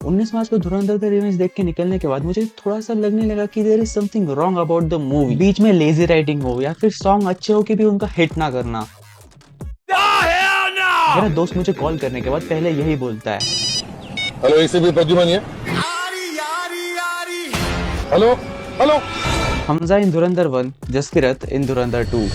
19 मार्च को धुरंधर the revenge देख के निकलने के बाद मुझे थोड़ा सा लगने लगा कि there is something wrong about the movie. बीच में लेजी राइटिंग हो या फिर सॉन्ग अच्छे हो के भी उनका हिट ना करना। मेरा दोस्त मुझे कॉल करने के बाद पहले यही बोलता है, हेलो एसीपी प्रद्युमन है। Hello hello. हमजा इन धुरंधर 1, जसकिरत इन धुरंधर 2।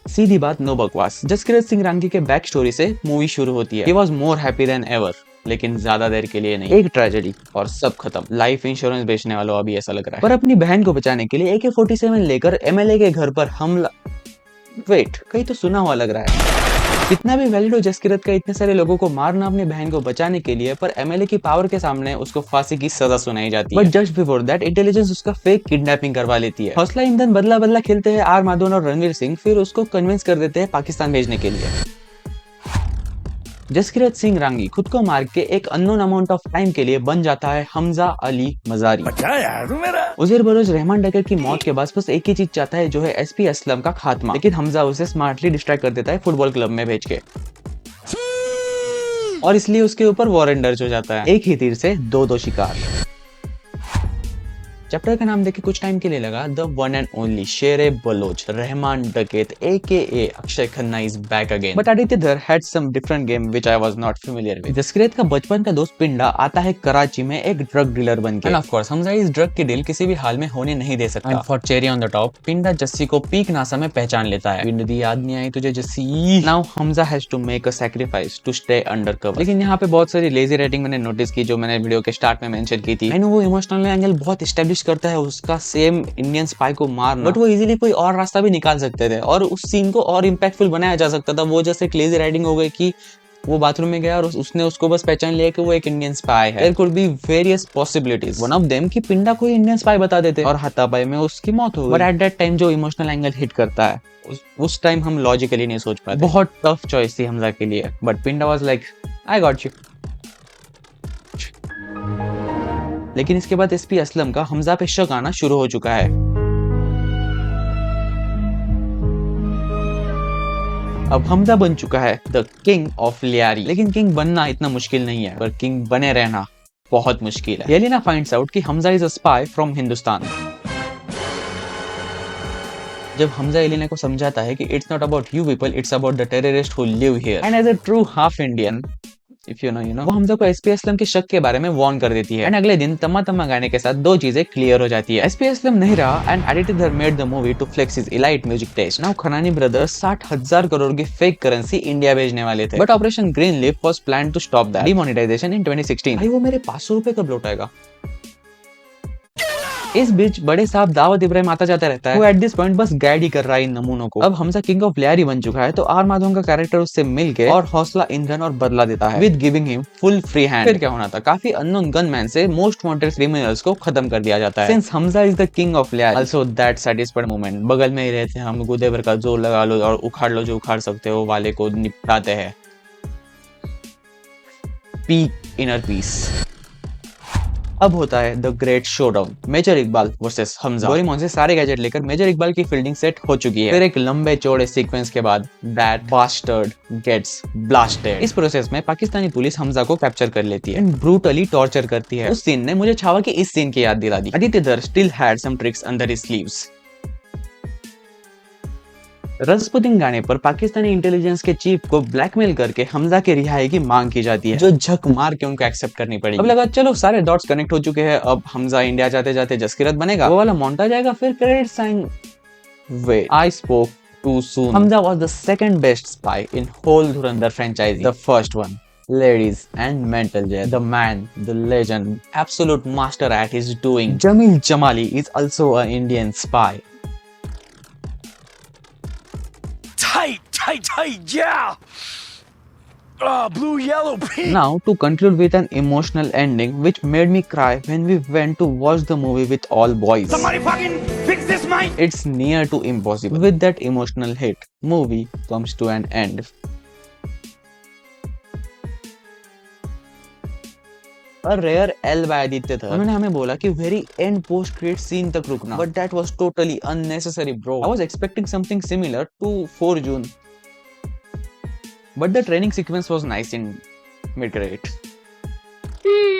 सीधी बात, नो बकवास। जसकिरत सिंह रांगी के बैक स्टोरी से मूवी शुरू होती है। He was more happy than ever, लेकिन ज्यादा देर के लिए नहीं। एक ट्रेजेडी और सब खत्म। लाइफ इंश्योरेंस बेचने वालों अभी ऐसा लग रहा है। पर अपनी बहन को बचाने के लिए AK-47 लेकर MLA के घर पर हमला। वेट, कहीं तो सुना हुआ लग रहा है। कितना भी वैलिड हो जसकिरत का इतने सारे लोगों को मारना अपनी बहन को बचाने के लिए, पर MLA की पावर के सामने उसको फांसी की सजा सुनाई जाती है। But just before that intelligence उसका फेक किडनैपिंग करवा लेती है। हौसला ईंधन बदला बदला खेलते हैं आर माधवन और रणवीर सिंह, फिर उसको कन्विंस कर देते हैं पाकिस्तान भेजने के लिए। जसकिरत सिंह रांगी खुद को मार के एक अननोन अमाउंट ऑफ टाइम के लिए बन जाता है हमजा अली मजारी। अच्छा यार तू मेरा। उजैर बलोच रहमान डगर की मौत के बाद बस एक ही चीज चाहता है, जो है SP असलम का खात्मा। लेकिन हमजा उसे स्मार्टली डिस्ट्रैक्ट कर देता है फुटबॉल क्लब में भेज के, और इसलिए उसके ऊपर वारंट दर्ज हो जाता है। एक ही तीर से दो शिकार। चैप्टर का नाम देखे कुछ टाइम के लिए लगा the one and only Sher Baloch Rehman Dakait AKA Akshaye Khanna is back again. But Aditya Dhar had some different game which I was not familiar with. Jaskirat का बचपन का दोस्त पिंडा आता है कराची में एक ड्रग डीलर बनके। एंड ऑफ कोर्स हमजा इस ड्रग की डील किसी भी हाल में होने नहीं दे सकता। And for cherry on the top, पिंडा जस्सी को पीक नासा में पहचान लेता है। पिंड दी याद नहीं आई तुझे Jassi. Now Hamza has to make a sacrifice to stay under cover. लेकिन यहाँ पे बहुत सारी लेजी राइटिंग मैंने नोटिस की, जो मैंने वीडियो के स्टार्ट में मेंशन की थी। वो इमोशनल एंगल बहुत एस्टेब्लिश करता है उसका सेम इंडियन स्पाई को मारना, बट वो इजीली कोई और रास्ता भी निकाल सकते थे और उस सीन को और इम्पैक्टफुल बनाया जा सकता था। वो जैसे एक लेजी राइटिंग हो गई कि वो बाथरूम में गया और उसने उसको बस पहचान लिया कि वो एक इंडियन स्पाई है। There could be various possibilities. One of them कि पिंडा को इंडियन स्पाई बता देते और हाथापाई में उसकी मौत हो गई। बट एट दैट टाइम जो इमोशनल एंगल हिट करता है, उस टाइम हम लॉजिकली नहीं सोच पाते। बहुत टफ चॉइस थी हमजा के लिए, बट पिंडा was like I got you. लेकिन इसके बाद SP असलम का हमजा पे शक आना शुरू हो चुका है। अब हमजा बन चुका है द किंग ऑफ लियारी। लेकिन किंग बनना इतना मुश्किल नहीं है, पर किंग बने रहना बहुत मुश्किल है। येलेना फाइंड्स आउट कि Hamza is a spy from Hindustan. जब हमजा येलेना को समझाता है कि it's not about you people, it's about the terrorist who live here. And as a true half Indian, if you know वो हमजा को SP असलम के शक के बारे में वार्न कर देती है। एंड अगले दिन तम्मा तम्मा गाने के साथ दो चीजें क्लियर हो जाती है। SP असलम नहीं रहा and Aditya Dhar made the movie to flex his elite music taste. Now Khanani brothers 60,000 crore की फेक करेंसी इंडिया भेजने वाले थे, but operation green leaf was planned to stop that demonetisation in 2016। भाई वो मेरे 500 रुपए कब लौटाएगा? इस बीच बड़े साहब दाऊद इब्राहिम आता जाता रहता है, वो एट दिस पॉइंट बस गाइड ही कर रहा है इन नमूनों को। अब हमजा किंग ऑफ लियारी बन चुका है, तो आर माधवन का कैरेक्टर उससे मिलके और हौसला ईंधन और बदला देता है with giving him full free hand. फिर क्या होना था, काफी अननोन गनमैन से मोस्ट वांटेड क्रिमिनल्स को खत्म कर दिया जाता है। Since Hamza is the king of Lyari, also that satisfied moment. बगल में ही रहते हैं हम, गुदे भर का जोर लगा लो और उखाड़ लो जो उखाड़ सकते हो वाले को निपटाते हैं। Peak inner peace. अब होता है the great showdown, major Iqbal versus Hamza. Doraemon से सारे गैजेट लेकर मेजर इकबाल की फील्डिंग सेट हो चुकी है। फिर एक लंबे चौड़े सीक्वेंस के बाद दैट बास्टर्ड गेट्स ब्लास्टेड। इस प्रोसेस में पाकिस्तानी पुलिस हमजा को कैप्चर कर लेती है एंड ब्रूटली टॉर्चर करती है। उस सीन ने मुझे छावा की इस सीन की याद दिला दी। Aditya Dhar still had some tricks under his sleeves. Rasputin गाने पर पाकिस्तानी इंटेलिजेंस के चीफ को ब्लैकमेल करके हमजा के रिहाई की मांग की जाती है, जो झक मार के उनको एक्सेप्ट करनी पड़ेगी। अब लगा चलो सारे डॉट्स कनेक्ट हो चुके हैं, अब हमजा इंडिया जाते जाते जसकिरत बनेगा, वो वाला मोन्टाज आएगा, फिर credit sign. Wait, I spoke too soon. Hamza was the second best spy in whole Dhurandhar franchise. The first one, ladies and mental jet, the man, the legend, absolute master at his doing. Jamil Jamali is also an Indian spy. Tight, yeah. Blue, yellow, pink. Now to conclude with an emotional ending which made me cry when we went to watch the movie with all boys. Somebody fucking fix this mic. It's near to impossible. With that emotional hit, movie comes to an end. A rare L by Aditya था। उन्होंने हमें बोला कि very end post credit scene तक रुकना, but that was totally unnecessary, bro. I was expecting something similar to 4 June, but the training sequence was nice in mid grade.